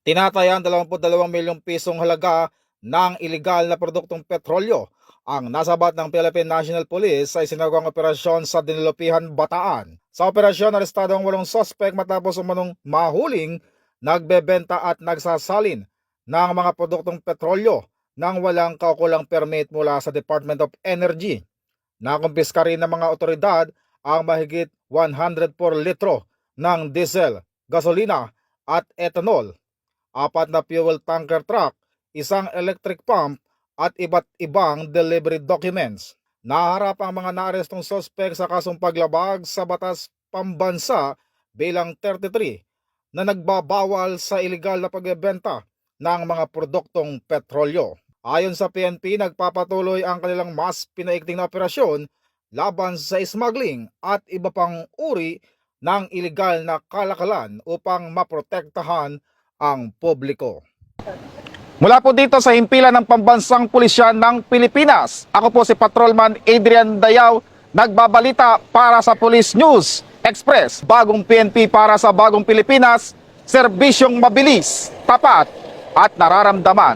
Tinatayang 22 milyong pisong halaga ng ilegal na produktong petrolyo ang nasabat ng Philippine National Police sa isinagawang operasyon sa Dinilupihan, Bataan. Sa operasyon, arestado ang 8 sospek matapos umanong mahuling nagbebenta at nagsasalin ng mga produktong petrolyo nang walang kaukulang permit mula sa Department of Energy. Nakumpiska rin ng mga otoridad ang mahigit 104 litro ng diesel, gasolina at ethanol, 4 na fuel tanker truck, isang electric pump at iba't ibang delivery documents. Naharap ang mga naarestong sospek sa kasong paglabag sa batas pambansa bilang 33 na nagbabawal sa ilegal na pagbebenta ng mga produktong petrolyo. Ayon sa PNP, nagpapatuloy ang kanilang mas pinaigting na operasyon laban sa smuggling at iba pang uri ng ilegal na kalakalan upang maprotektahan ang publiko. Mula po dito sa himpilan ng Pambansang Pulisya ng Pilipinas, ako po si Patrolman Adrian Dayaw, nagbabalita para sa Police News Express. Bagong PNP para sa bagong Pilipinas, serbisyong mabilis, tapat at nararamdaman.